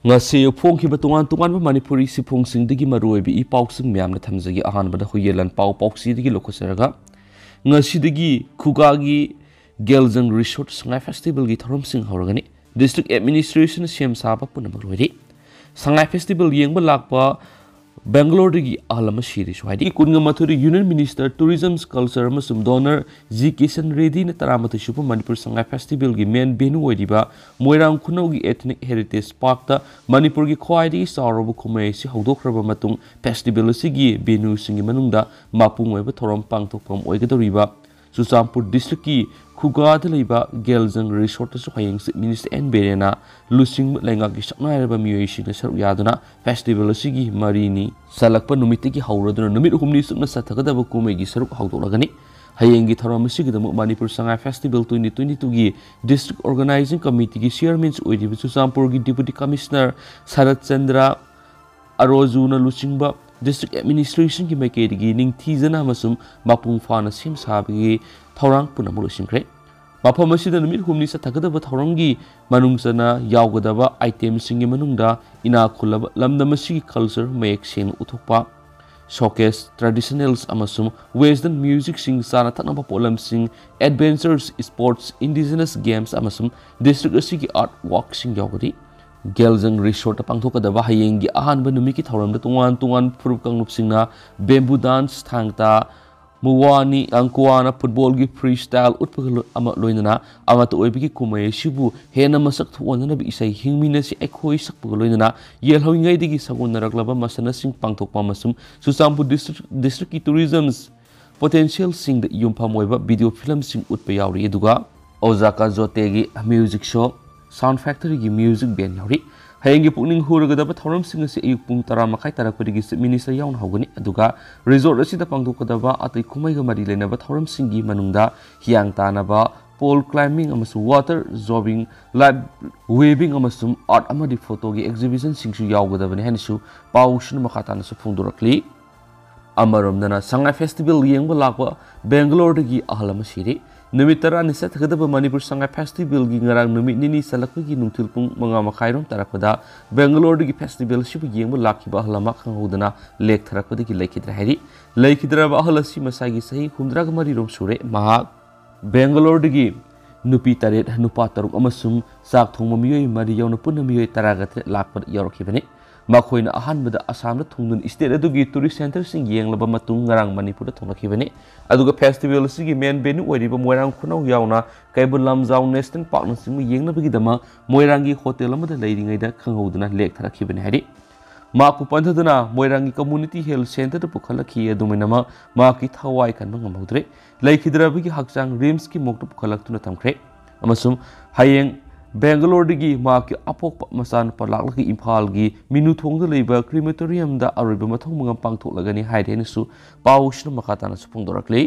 ngasi phongkhiba tungan manipuri siphongsingdagi maroibi I pausing myamna thamjagi ahanbada huyelan pausidagi lokhosaraga ngasidagi khugagi Geljang Resort Sangai Festival gi tharomsing hauragani district administration sem saba punamag loiri Sangai Festival yengba lakpa Bangalore dagi Ahal Sire Swadi kunga mathuri Union Minister Tourism Culture amasum donor G Kisan Reddy na taramatu shupa Manipur Sangai Festival gi main venue oidiba Moirang Khunau gi Ethnic Heritage Park ta Manipur gi khwaidi sarobu khumai si hawdokraba matung festival sigi venue singi manungda mapung oiba thorom pangthokpam oigadoriba Susampur district ki Khugad leiba Geljang Resort su hayeng Minister N Berena lusing lenga gi saknairaba miyoi na saru yaduna festival sigi marini salakpa numiti gi hauraduna numit humni sukna sathagadaba kumai gi saru hawdolagani hayeng gi tharam sigi damu Manipur Sangai Festival 2022 gi district organizing committee gi chairman oidiba Susampur gi deputy commissioner Sarat Chandra Arozuna lusingba district administration ki maikedi ningthijana amasum mapung fana sem sabi thorang punamulu singkre mafam asida numit humni sa thagada thorangi manungsana yawgadaba item singi manungda ina khulaba lamdamasi culture mayek sen uthokpa showcase traditionals amasum western music sing sana thaknaba polam sing adventures sports indigenous games amasum district asigi art walk sing yawgadi Geljang Resort pangthokadaba hayengi ahanba numiki thoramda tungan furup kanglup singna bamboo dance thangta muwani angkuana football gi freestyle utpagalo ama loinana ama to oibiki kumai sibu hena masak thuonana bi isai hingmina si ekhoi sakpagalo loinana yelhoingai digi sagun naraklaba masana sing pangthokpa masum Susampu district ki tourism potential sing da yumpham oiba video film sing utpa yauri eduga Ozaka Jotegi music show Sound Factory gi music band yauri hayengi pukning huragadaba thoram sing asi ayuk pung 10:30 tarakpadi minister yaun hawgani aduga resort asida pangdokadaba atai khumaiga mari lenaba thoram singi manungda hiang tanaba pole climbing amasung water jogging live waving amasung art amadi photo gi exhibition singsu yawgadabani hanisu paushun makhatana su phungdorakli amaromdana Sangai Festival yengba lakwa Bangalore dagi Ahal Sire Numitara nisa thakadaba Manipur Sangai Festival gi ngarang numit nini salakwa gi nungthil pung 5:30 tarakpada Bangalore dagi festival sibu yengba lakhiba ahlama khanghodana lek tharakpada gi laikhidra hari laikhidra ba ahla si masagi sahi 103 rom sure maha Bangalore dagi nupi taret nupa taruk amasum sak thongma miyoi mari yauna punna miyoi taragatre lakpad yarokhibani Makhoina ahanbada Assam thungun state adugi tourist center sing yenglaba matung ngarang Manipur thonglakibani aduga festival sigi main venue oiriba Moirang Khunau yauna Kaibul Lamjau National Park na simu yengnabagi dama Moirangi hotel amada leiringaida khanghoduna lek tharakibani hari maku panthaduna Moirangi community health center da pukhalakhi aduminama maki thawai kanba ngamhodre laikhidrabagi hakchang rims ki mokta pukhalaktuna tamkhre amasum hayeng Bangalore digi maki apok masan parlaklaki Imphal gi minuthong da leiba crematorium da ariba mathong mangam pangthoklagani haideni su paushna makhatana su phungdorakle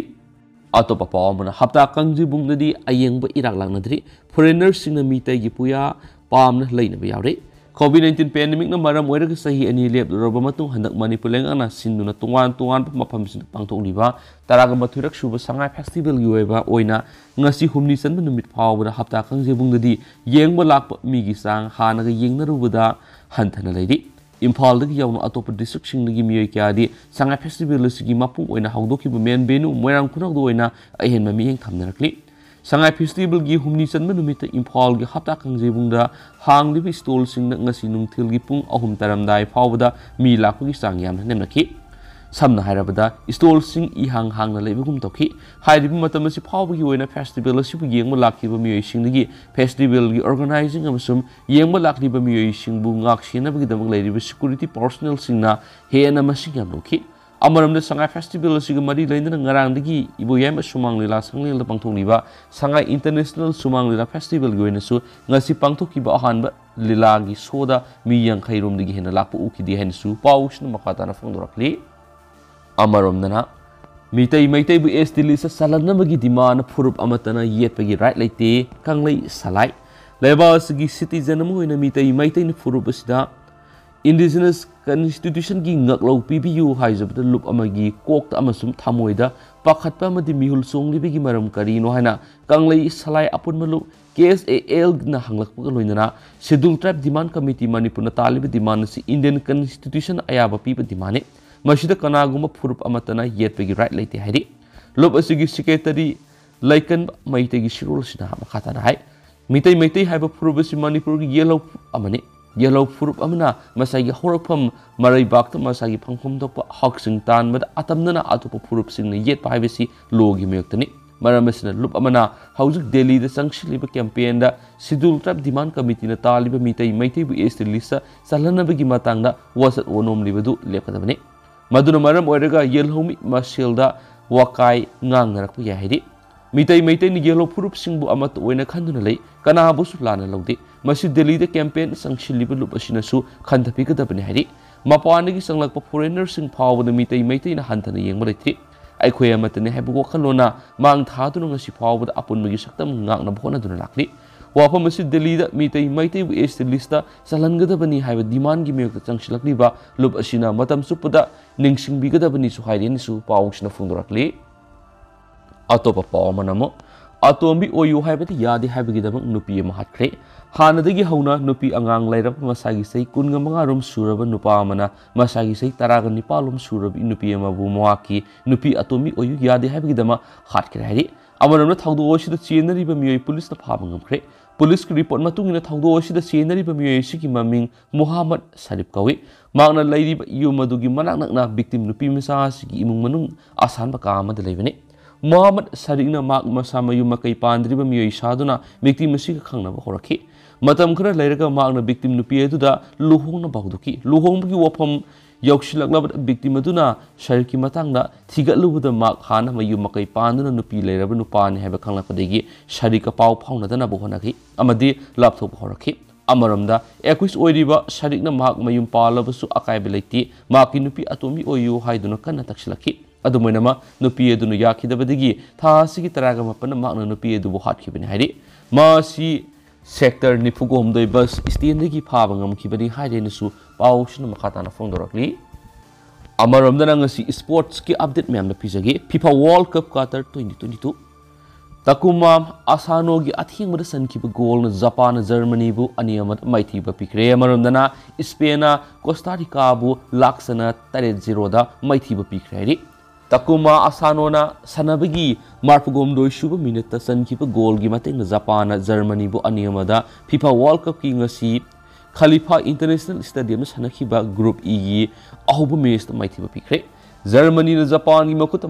atopa pawamna hapta kangji bungdadi ayengba irak langnadri foreigners singna mitai gi puya pamna leinaba yawre COVID-19 pandemic na maram oiraga sahi ani leploroba matung handak Manipur lengana sinduna tungan mafam sin pangthokliba taraga mathurak suba Sangai Festival gi oiba oina ngasi humni sanba numit phawbada hapta kangjebungdadi yengba lakpa migi sang hanaga yengnarubada hanthana leidi Imphal dagi yawna atopa district singdagi miyoi kyadi Sangai Festival sigi mapung oina hawdokiba main venue Moirang Khunau do oina ahenma miyeng thamnarakli Sangai Festival gi humni sanba numita Imphal gi hapta kangjebungda hanglibi stall singna ngasi nungthil gi pung 3 taramdai phawbada mi lakpagi sang yamna nemnaki samna hairabada stall sing I hangna leibugum tokhi hairibi matamasi phawbagi oina festival asibu yengma lakhiba miyoi singdagi festival gi organizing amasum yengma lakliba miyoi singbu ngak senabagi damang leiribi security personnel singna hena masing yamnokhi Amaramda Sangai Festival asiga mari lainana ngarangdagi iboyam sumang lila sanglila pangthokliba Sangai International Sumang Lila Festival gi oinasu ngasi pangthokiba ahanba lila gi soda mi yang khairom digi hena lakpa ukidi hensu paushna makhatana phangdorakli amaramdana mitai bu estilisa salanamagi dimana furup amatana yetpagi right laite kanglai salai leba asigi citizen amu oina mitai ni furup asida indigenous constitution gi ngaklo PBU haijabda lup amagi kokta amasum thamoida pakhatpa amadi mihul songlibigi maram karino hana kanglai salai apun malu KSAL na hanglakpaga loinana Schedule Tribe Demand Committee Manipur taliba demand si Indian Constitution ayaba piba demane masida kanaguma furup amatana yetpegi right leite hairi lob asigi secretary laikan maitegi shirul sina makata na hai mitai mitai haiba furup si Manipur gi yellow amane yellow furup amana masagi horapam marai bakta masagi phangphum dokpa haksing tan mada atamnana atopa furup sing yet pa haibesi logi meyoktani Maramasina Lup Amana, Housing Delhi, the Sanctuary campaign, the Schedule Tribe Demand Committee, the Taliban Mitai, Maiti, East Lisa, Salana Bigimatanga, was at Onom Livedu, Lepadamane. Maduna Maram Orega, Yelhomi, Mashilda, Wakai, Nangaraku Yahidi. Mitai Maiti, Yellow Purup Singbu Amat, Wena Kandunale, Kanabus Lana Lodi, Mashi Delhi, the campaign, Sanctuary Lupashinasu, Kantapika the Benhadi. Mapanigi Sanglak foreigners in power, the Mitai Maiti in a hunter, the young military. Aikhoya matane habu wakhalona mang thaduna ngasi phawbada apun magi saktam ngakna bhona duna lakli wafam asi Delhi da mitai maitai bu est lista salangadabani haiba demand gi meyok changsilakli ba lub asina matam supada ningsingbigadabani su haideni su pawsna fundurakli atopa pawmanamo atombi oyu haibati yadi haibagidabang nupi mahatkre hanadagi hauna nupi angang lairap masagi sei kunga mangarum suraba nupa amana masagi sei taraga nipalum surabi nupi amabu moaki nupi atomi oyu yadi haibagidama hatkre hari amanamna thawdo osida chenari ba miyoi police na phabangam kre police ki report matungina thawdo osida chenari ba miyoi siki maming Muhammad Sarif kawi magna lairiba yumadugi manaknakna victim nupi misa sigi imung manung asan ba kama de leibane Muhammad Sarikna mak masama yu makai pandriba miyoi saduna victim masika khangna ba horaki matam khara lairaga magna victim nupi eduda luhongna bagduki luhongbagi wafam yauksilakla victim aduna shariki matangna thigatlubuda mak hana mayu makai panduna nupi lairaba nupani haiba khanglakpadegi sharika paw phawna dana bo honaki amadi lapthop horaki amaramda 21 oiriba sharikna mak mayum palabasu akaibe leiti maki nupi atomi oyu haiduna kanna taksilaki adumainama nupi edunu yakidabadegi thasigi taraga mapana makna nupi edu bo hatkibani hairi masi sector nifugomdoi bus istendegi phabangam kibani hairenesu pawsna makhatana fongdorakli amaramdana ngasi sports ki update myamna pijagi FIFA World Cup Qatar 2022 Takumam Asanogi athingmada sankiba goal na Japan Germany bu aniyamat maithiba pikre amaramdana Spain Costa Rica bu laksana 3-0 da maithiba pikre Takuma Asanona Sanabagi Marpugom doi shuba minute sankiba goal gi mateng Japan Germany bu aniyamada FIFA World Cup ki ngasi Khalifa International Stadium sanakhiba Group E gi ahuba match ta maithiba pikre Germany na Japan gi makuta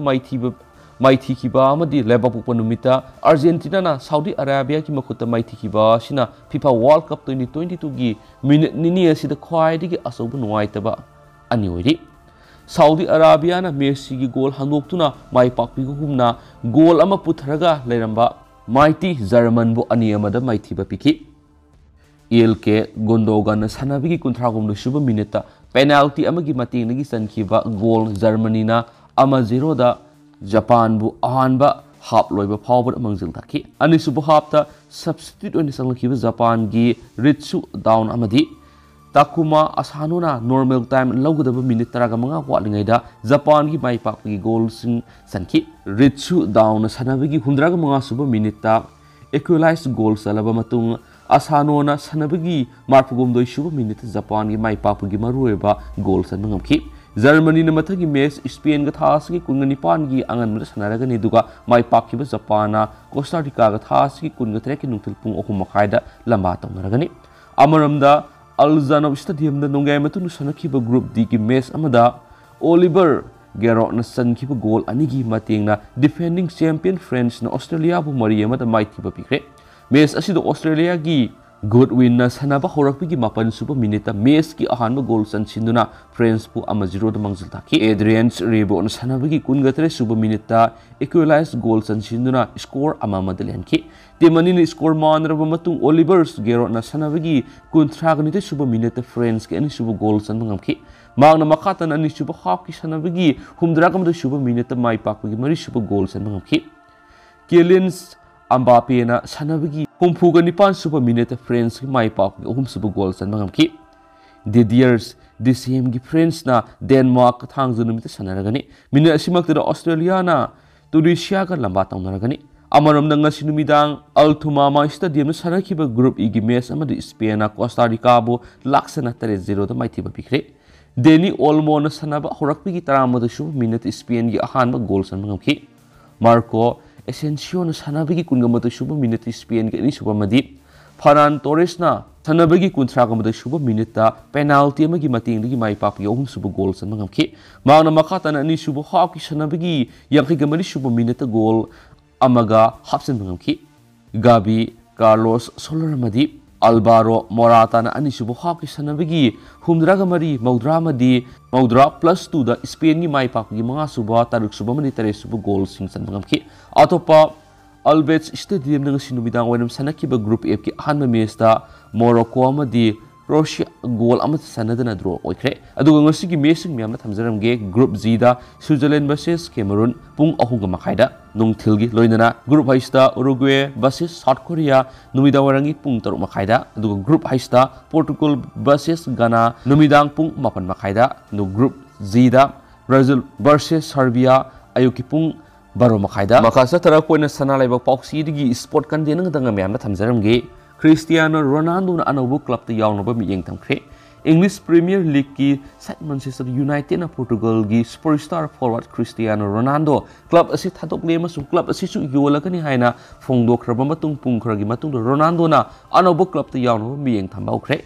maithi kiba amadi lebapu panumita Argentina na Saudi Arabia ki makuta maithi kiba sina FIFA World Cup 2022 gi minute nini asida khwaidigi asobu nuaitaba ani oiri Saudi Arabia na Messi ki goal handoktuna mai pakpi humna goal ama putharaga leiramba mighty German bu aniyamada maithiba piki ELK Gondogan Sanabi Kuntragum the Shuba Mineta penalty amagi matinagi sankiba goal Germany na ama 0 da Japan bu ahanba hap loiba power amangzil taki ani subu hapta substitute on sankiba Japan gi Ritsu down amadi Takuma Asanona normal time lawgadaba minute taraga mga watlingaida Japan gi mai pakgi goal sing sanki Ritsu down sanabigi hundraga mga suba minute ta equalized goal salaba matung Asanona sanabigi marpugum doi suba minute Japan gi mai pakgi marueba goal san mangamki Germany na mathagi match Spain ga thasgi kunga nipan gi angan mada sanaraga ni duga mai pakkiba Japan Costa Rica ga thasgi kunga trek nungtil pung 3:30 da lamba tawnaragani amaramda Alzanov Stadium da nongai matunu sanakiba Group D ki match amada Oliver Giroud na sankiba goal anigi matengna defending champion France na Australia bu mari amada maithiba pikre match asida Australia gi good win na sanaba horakpigi mapan suba minute match ki ahanba goal sansinduna France bu ama 0 da mangjil taki Adrian Rebo na sanabagi kungatre suba minute equalized goal sansinduna score ama madalen ki temani ni score manraba matung Oliver Giroud na sanabagi kuntragnite suba minute France ki ani suba goal san mangamki magna makatan ani suba half ki sanabagi humdragam da suba minute mai pakpagi mari suba goal san mangamki Kylian Mbappe na sanabagi humpuga nipan suba minute France ki mai pakpagi suba goal san mangamki Didier's DCM gi France na Denmark thangzu numita sanaragani minute asimakta Australia na Tunisia ka lamba tawnaragani Amaram ngasi numidang Altumama Stadium sanakiba group igi match amadi Spain na Costa Rica bo laksana 3-0 da maithiba pikre. Deni Olmo na sanaba horakpigi taramada shu minute Spain gi ahanba goal san ngamki. Marco Asensio na sanabigi kungamata shu minute Spain gi ni suba madi. Ferran Torres na sanabagi kuntra gamada shu minute ta penalty amagi mating digi mai papi ohum suba goal san ngamki. Mauna makata na ni suba hockey sanabagi yangki gamadi shu minute goal Amaga Hapsen Bangamki, Gabi, Carlos Soloramadi, Alvaro Morata na Anisubo Hockey Sanabigi, Humdragamari, Maudramadi, Maudra plus 2 da Spain ni Mai Paki mga suba, Taruk suba manitare suba goal sing San Bangamki. Atopa Albets Stadium ng sinubidang wenam sanakiba Group F ki Hanma Mesta, Morocco amadi, Russia goal amat sanada na draw oikre. Aduga ngasigi mesing miyam na tamzaramge Group Z da Switzerland versus Cameroon pung ahunga makaida nung tilgi loinana Group Haista Uruguay versus South Korea numidang warangi pung taruk makaida. Aduga Group Haista Portugal versus Ghana numidang pung mapan makaida. No Group Z da Brazil versus Serbia ayuki pung baro makaida. Makasa tarak po na sanalay bag pauksi digi sport kan din ng danga miyam na tamzaramge Cristiano Ronaldo na anobo club ta yaw na ba miyeng tamkre. English Premier League ki side Manchester United na Portugal gi superstar forward Cristiano Ronaldo club asi thadok le masung club asi su yola kani haina fongdok raba matung pungkhra gi matung Ronaldo na anobo club ta yaw na ba miyeng thambau kre.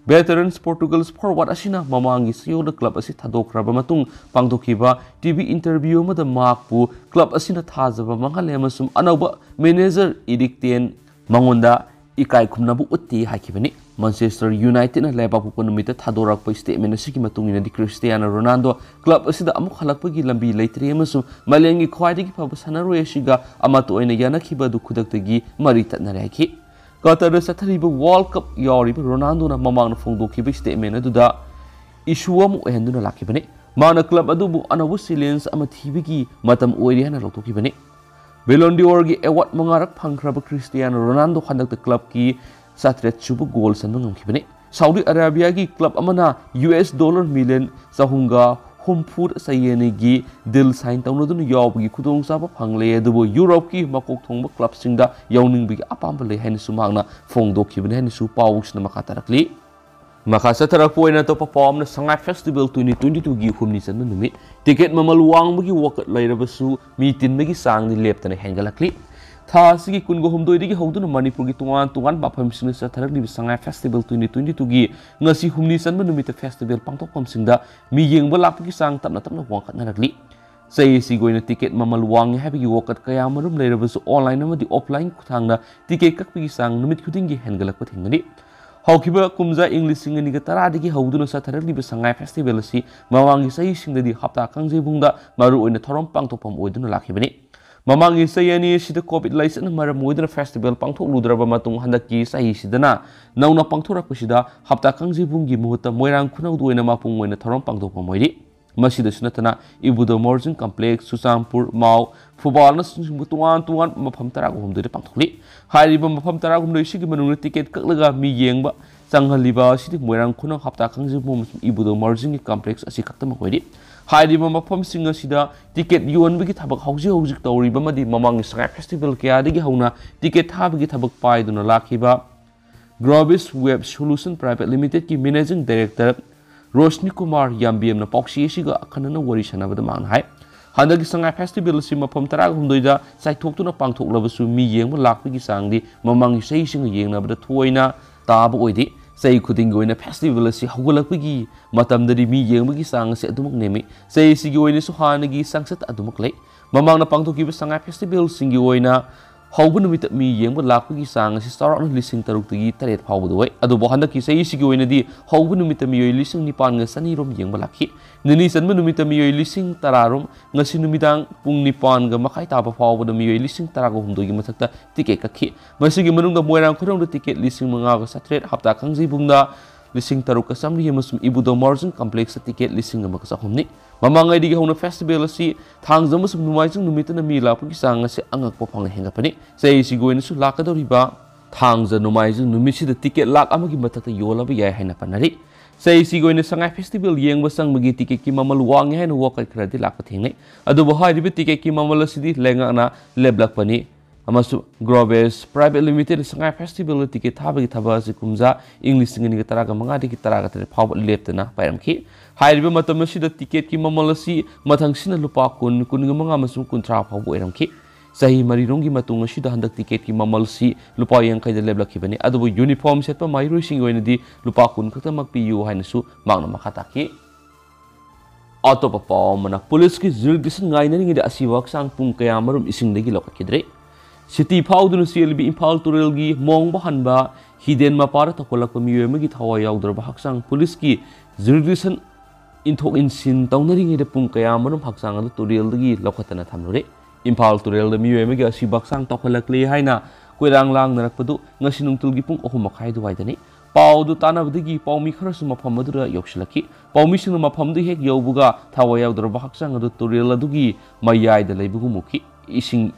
Veterans Portugal's forward asina mamangi sayo da club asi thadok raba matung pangdokhiba TV interview ma da makpu club asina thajaba manghale masum anoba manager Idikten mangonda ikai khumnabu utti hakibani Manchester United na leba pu numita thadorak pa statement asiki matungina di Cristiano Ronaldo club asida amuk halakpagi lambi leitre amasung malengi khwaidigi phabu sanaro asiga amato oina yanakhiba du khudaktagi mari tatnare haki Qatar sathariba World Cup yawriba Ronaldo na mamangna phongdokhiba statement aduda issue amu ehenduna lakibani mana club adubu anabu silence amathibigi matam oiri hana lotokibani Ballon d'Or gi award mangarak phangkraba Cristiano Ronaldo khandak club ki satret chubu goal san ngamkhibani Saudi Arabia gi club amana US dollar million sahunga homfur sayene gi deal sign tawnodun yawbgi khudong saba phangle adubo Europe ki makok thongba club singda yawningbgi apamba le hain sumangna phongdokhibani hain su pawsna makatarakli Makasa tarakpoina to perform na Sangai Festival 2022 gi humni san numit ticket mamal wang bagi wakat lairabasu mitin bagi sang ni leptana hengalakli tha sigi kungo humdoi digi hawduna Manipur gi tungan bapam sing sa tarak li Sangai Festival 2022 gi ngasi humni san numit festival pangtokpam singda mi yengba lakpagi sang tapna wangkat narakli say si goina ticket mamal wang habigi wakat kaya marum lairabasu online amadi offline kuthangna ticket kakpagi sang numit khudingi hengalakpa thengani Haukiba kumza English singani ga taradigi hauduna sa tharali ba Sangai Festival si mamangi sayi singdadi hapta kangje bungda maru oina thorom pangtopam oiduna lakhibani mamangi sayani sida covid license maram oiduna festival pangthok ludraba matung handaki sayi sidana nauna pangthorak sida hapta kangje bungi muhutta moirang khunau doina mapung oina thorom pangtopam oidi masida sunatana ibudo morjing complex Susampur Mau Football na tungan mafam tara ko humdoi pangthokli hairiba mafam tara ko humdoi sigi manung ticket kaklaga mi yengba sanghaliba sidi moirang khuna hapta khangje bom ibudo morjing complex asi kakta makoidi hairiba mafam singa sida ticket yonbagi thabak hauji tawriba madi mamangi Sangai Festival kya digi hauna ticket thabagi thabak paiduna lakhiba Grobis Web Solution Private Limited ki managing director Roshni Kumar Yambiem na pauksi asiga akhanana wari sanabada manghai Handagi Sangai Festival si mapam tarag humdoida saithoktu pangthoklabasu mi yengba lakpagi sangdi mamangi sei singa yengnabada thoina taba oidi sei khuding oina festival si hawgalakpagi matamdari mi yengbagi sang se adumak nemi sei sigi oina su hanagi sangsat adumak lei mamangna pangthokiba Sangai Festival singi oina hawbu numit mi yengba lakpagi sang si start on lising taruk tagi taret phawbu doi adu bohanda ki sei sigi oina di hawbu numit mi yoi lising nipan nga sani rom yengba lakhi nini sanmu numit mi yoi lising tararom ngasi numidang pung nipan ga makai taba phawbu da mi yoi lising tarago humdo gi mathakta ticket kakhi masigi manungda moirang khurong da ticket lising manga ga satret hapta khangji bungda lising taruk ka samri yamasum ibudo margin complex ticket lising ga makasa humni mamangai digi hona festival si thangjamu sum numaijung numitana mi lapagi sang se angak po phang hengapani sei si goin su lakadoriba thangja numaijung numisi da ticket lak amagi mathata yola ba yai haina panari sei si goin Sangai Festival yengba sang magi ticket ki mamal wang haina wakai kradi lakpa thengai adu bo hai ribi ticket ki mamal sidi lenga na leblak pani Groves Private Limited Sangai Festival ticket Tabaki Tabasi Kumza, English singing Taraga Mangati Taraga Power Leptana, Paramki. High Matamashi the ticket Kimamalasi, Matangsina Lupakun, Kuningamasu Kuntra Power Eramki. Sahi Marirungi Matunga Shida Handak ticket Kimamalsi, Lupayan Kai the Lebla Kibani, other uniform set by my rushing when the Lupakun Katamak Pu Hanasu, Magna Makataki. Auto Papa Mana Police Zurgis Nine the Asiwak Sang Punkayamarum ising the Gilokidre. City Powder CLB Impal to Relgi, Mong Bahanba, Hidden Mapara Tokolak Mugit Hawaii Outdoor Bahaksang Poliski, Zurgis into Insin, Downering the Punkayamarum Haksang to Relgi, Lokatana Tamure. Impal to Rel the Muemega Sibaksang Tokolakli Haina, Quirang Lang Nakadu, Nasinum Tulgipung Ohumakai to Whiteni. Pau do Tana of the Gi, Pau Mikrasuma Pamadura Yokshilaki, Pau Missinuma Pam the Hek Yobuga, Tawai Outdoor Bahaksang to Rela Dugi, Mayai the Labugumuki, Ising.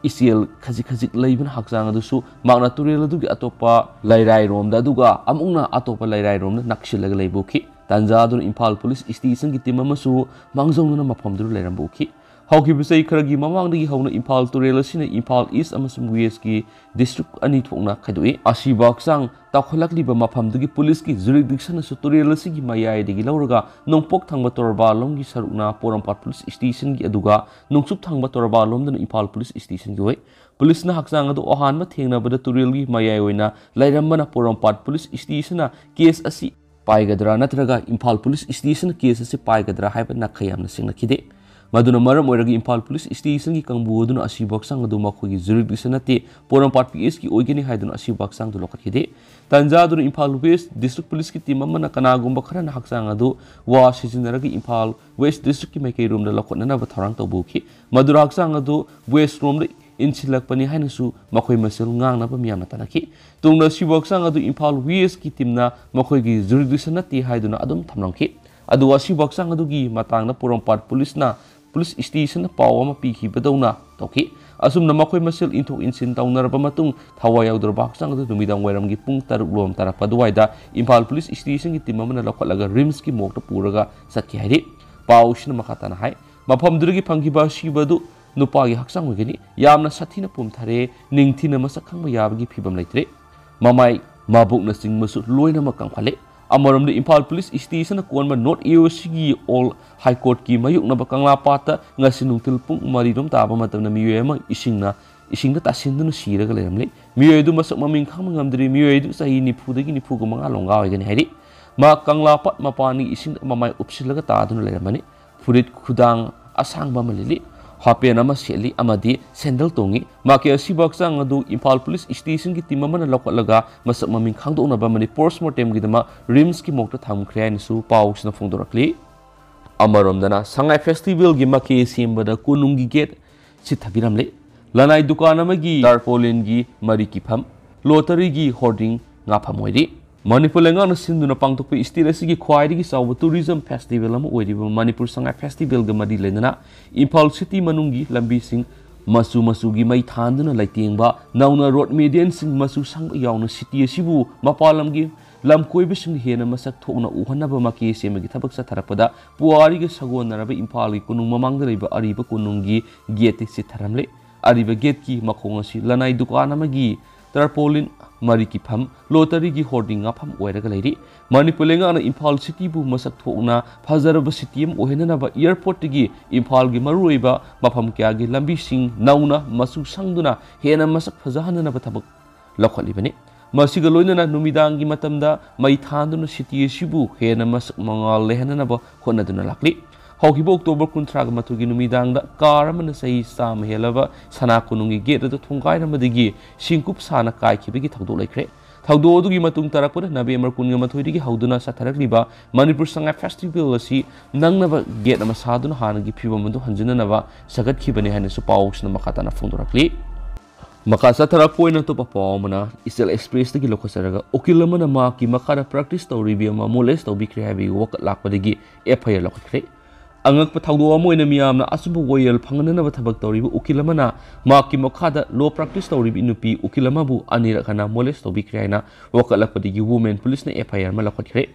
Isiel Kazikazik Laban Haksang Dusu, Magna Turela Dugi Atopa, Lairai Rom Daduga, Amuna Atopa Lairai Rom, Nakshilag Labuki, Tanzadun Impal Police is the Sangitimamasu, Mangzona Mapamdur Larambuki. How can we say Karagi Mamang the Hona Impal to Relasina Impal East Amasum Wieski, District Anitona Kadui, Ashibaksang, Takolakli Mapam the Police, Jurisdiction Sotorelasi, Maya de Gilauraga, non Pok Tangbatorba, Longi Saruna, Porampat Police Station Yaduga, non Sup Tangbatorba, London Impal Police Station Gui, Police Nahaksang to Ohan Matina, but the Turili Mayawina, Lairamana Porampat Police Station, case Asi, Paigadra Natraga, Impal Police Station, case Asi Paigadra, Hyper Nakayam Sinakide. Maduna Maram or Impal Police Station Kangbudu Asibaksang do Maki Zurigsanate, Porampat PSK Ogini Haidun Asibaksang to Lokade, Tanzadu Impal West District Police Timamana Kanagum Bakaran Haksangadu, was his Impal West District make a room the Lokana of Taranto Buki, Madura Haksangadu, West Room Inchilak Pani Hanasu, Makoi Masil Nang Napamiamatanaki, Tuna Sibaksangadu Impal Wieski Timna, Makogi Zurigsanati Haiduna Adam Tamranki, Adu Asibaksangadu Matanga Porampat Police na. Police station Pawama Piki Badona, Toki, Asum Namakoi Masil into Insin Town Narabamatung, Hawaii Outdoor Baksang to Midam Weram Gipung Tarum Tarapaduaida, Impal Police Station Timamana Lokalaga Rimski Mokta Puraga, Sakihari, Paushin Makatan High, Mapam Drugi Pangiba Shibadu, Nupagi Haksang Wigini, Yamna Satina Pumtare, Ningtina Masakang Yabgi Pibam Latre, Mamai, Mabuk Nasing Masut Loina Makangale. Amaram the Impal Police Station a Konma not EOC all High Court Ki Mayuk Nabakangla Pata, Nasinum Tilpung, Maridum Tabamata Muema, Ishingna, Ishinga Tasindun Sire Galamli, Muedu Masaming Kamangam the Muedu Sahini Pudagini Pugama Longa again Hedi, Mark Kangla Pat Mapani Ishin Mamai Upsilagata Lemani, Purit Kudang Asang Bamalili. Happy Namaseli Amadi, Sandal Tongi, Makia Sibaksang do Impal Police Station Gitimamana Lokalaga, Masaming Kando Nabamani, Postmortem Gidama, Rimski Mokta Tam Krian Su, Paus na Fundorakli. Amaram Dana, Sangai Festival Gimaki Simbada Kunungi Gate, Sitabiramle, Lanai Dukanamagi, Tarpolingi, Marikipam, Lotarigi Hoarding, Napamoidi. Manipur Langan Sinduna Pangtopi Istirasi Quaidi Saw Tourism Festival Manipur Sangai Festival Gamadi Lenana, Impal City Manungi, Lambising, Masu Masugi Mai Tandana Lightingba, Nauna Road Median Sing Masu Sang Yauna City Shibu, Mapalamgi, Lam Koibishing Hena Masak Tona Uhanaba Maki Semagitabak Satarapada, Puari Sago Narabe Impali Kunung Mamanga Ariba Kunungi, Gete Sitaramle, Ariba Getki Makongasi, Lanai Dukana Magi, Tarpolin. Marikipam, Lotarigi hoarding up him where a lady, Manipulinga Impal City bu Masak Tona, Pazaraba Citium, Ohenaba Airport Tigi, Impal Gimaruiba, Mapam Kiagi, Lambishing, Nauna, Masu Sangduna, Hena Masak Pazahana Batabak, Lokalibani, Masigaloina Numidangi Matamda, Maitanduna City Shibu, Hena Masak Mangal Lehanaba, Honaduna Lakli. Hokibo October Kuntrag Matugi Numidang, Karaman say Sam Helava, Sanakunungi Gate the Tungai Madigi, Shinkup Sana Kai Kibiki Taudo Lake. Taudo to Gimatung Tarapur, Nabi Merkunia Matuigi, Hauduna Satarakliba, Manipur Sangai Festival, see, none never get a Masadun Hanagi Pivamandu Hanjanava, Sagat Kibani and Supauks Namakatana Fundurakli. Makasatara point to Papamana, Isel Express the Gilokosaraga, Okilamana Maki, Makara practice to review Mamolest or Bikri heavy walk at Lakpadigi, Empire Lokre. Angak patawdo amo ina miyamna asubo goyel panganana batabag tawribu ukilamana maki makada low practice tawribu inupi ukilamabu anira kana molest tobi kriana wakalakpadigi women police na FIR malakot kre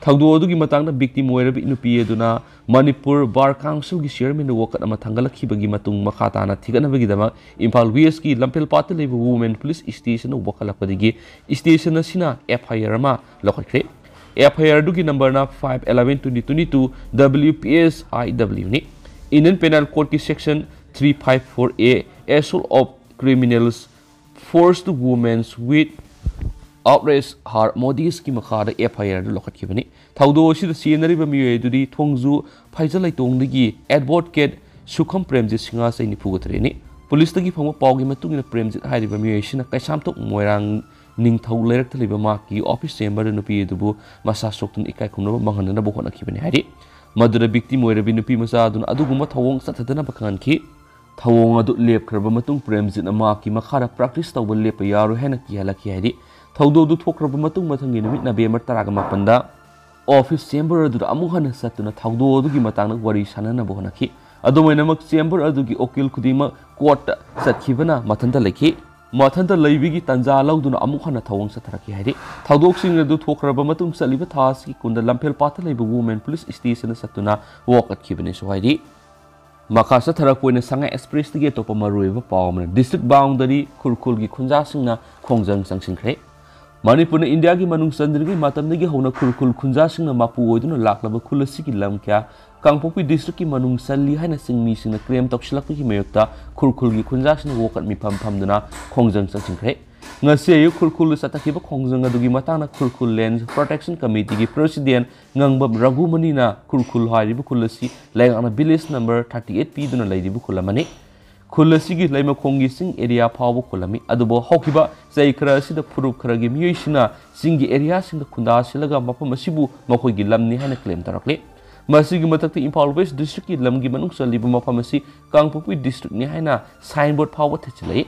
Thaudo adugi matangna victim oirabi nupi aduna Manipur Bar Council gi chairman wakat ama thangalakhi matung makha tana thiganabagi dama Imphal West ki Lampel Pata leba women police station wakalakpadigi station asina FIR ma lokakre FIR dugi number na 5/11/2022 WPS IW ni Indian Penal Code ki section 354A assault of criminals forced women with outrage har modis ki makhada FIR lokat kibani thaudo sida scenery ba miye dudi thongju phaijal tong digi advocate Sukham Premjit Singa sai ni phugotre ni police tagi phangwa pawgi matung ina Premjit hai ba miye sina kaisam tok moirang ning thau lerak thaliba ma ki office chamber nu pi dubu masa soktun ikai khumna manghan na bokona kibani hari madura victim oirabi nupi masa adun aduguma thawong sathadana bakhan ki thawong adu lep khraba matung Premjit ama ki makhara practice tawbal lepa yaru hena ki halaki hari thaudo du thokraba matung mathangi numit November 18 da office chamber adu amuhana satuna thaudo adu gi matangna wari sanana bohonaki adomainamak chamber adu gi okil khudima court sathibana mathanta lekhi mathanta leibigi tanja lauduna amuhana thawong satharaki hairi thaudok sing adu thokraba matung saliba thas ki kunda Lampel Pata leiba women police station satuna wakat khibani so hairi Makasa Tharakoina Sangai Express to topa maruiba pawmana district boundary kurkul gi khunja singna khongjang sangsingkhre Manipur India ki manung sandrigi matamnagi hona kurkul khunja singna mapu oiduna laklaba khulasi ki lam kya Kangpopi district ki manung salli haina singmi singna krem tokshilakki ki mayokta kurkul gi khunja singna wokat mi phamduna khongjang sangsingkhre ngase yu kurkul satakhiba khongjang adugi matana kurkul lands protection committee ki president ngangbam Ragumani na kurkul haribu khulasi laingana village number 38 p duna laidibu khulamani khulasi gi laima khongi sing area phawu khulami adubo hokiba sai khara sida phurup khara gi miyisina singi area singa khunda silaga mapam asibu makhoi gi lamni hana claim tarakle masigi matakti Imphal West district ki lamgi manung salibu mapam asi Kangpopi district ni haina signboard phawu thachilai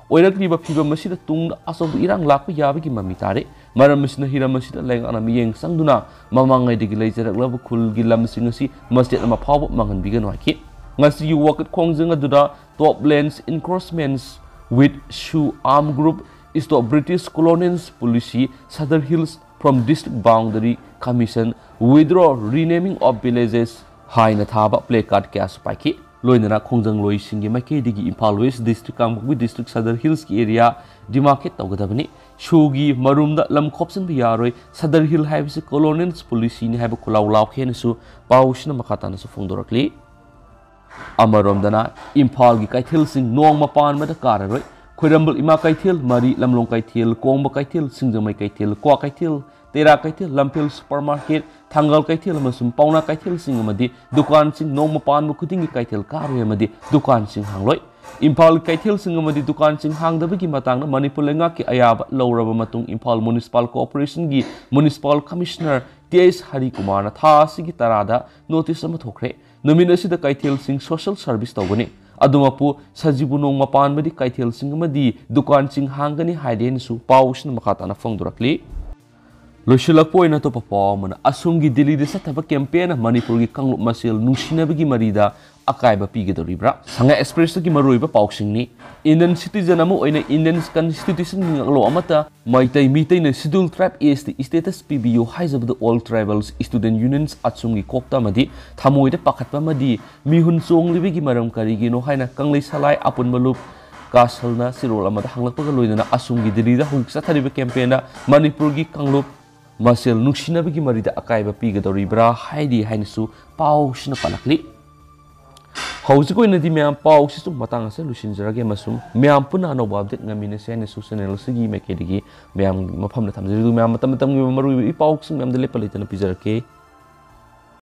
oirakliba phiba masida tung asom irang lakpa yabagi mami tare maram masina hira masida laingana miyeng sangduna mamangai digi leijarak khul gi lam singasi masjid ama phawu mangan bigan waki ngasi yu wakat khongjang aduda top lands encroachments with Shu armed group is to British colonials policy Southern Hills from district boundary commission withdraw renaming of villages haina thaba placard kya spaki loinana khongjang loi singi maike digi Imphal West district Kangpopi district Southern Hills ki area demarcate tawgadabani shugi marumda lam khopsin bi yaroi Southern Hill haibse colonials policy ni haiba kulaw law khenesu pawshina makhatana su phongdorakli Amaromdana Imphal gi kaithil sing nong mapan mada kararoi khoirambal ima kaithil mari lamlong kaithil kongba kaithil singjamai kaithil kwa kaithil tera kaithil Lampel supermarket thangal kaithil amasum pauna kaithil sing amadi dukan sing nong mapan mu khuding gi kaithil karoi amadi dukan sing hangloi Imphal kaithil sing amadi dukan sing hangdabagi matangna Manipur lenga ki ayaba lawraba matung Imphal municipal corporation gi municipal commissioner TS Hari Kumar na thasi gi tarada notice ama thokre Namina sida kaithil sing social service tawgani adumapu sajibu nong mapan madi kaithil sing amadi dukan sing hangani haiden su pawsna makhatana phongdurakli loshilakpo ina to papawmana asumgi Delhi de sathaba campaign Manipur gi kanglup masil nungsinabagi marida akaiba pigedoribra Sangai Express ki maruiba pawsingni Indian citizen amu oina Indian constitution ngalo amata maitai mitai na scheduled tribe ST status PBU haizabda all tribals student unions achungi kokta madi thamoida pakhatpa madi mihun songlibigi maram karigi no haina kanglei salai apun malup kasalna sirol amada hanglakpa loinana asumgi Delhi da huksa thariba campaign na Manipur gi kanglup masel nungsinabagi marida akaiba pigedoribra haidi hainisu pawsina palakli Hausi ko inadi miyam pau si sum matang asa lusin jarage masum miyam pun ano babdet ngamine se ne susenel segi mekedigi miyam mapam na tamjeri miyam matam matam ngi maru i pau sum miyam dele palitan pijarake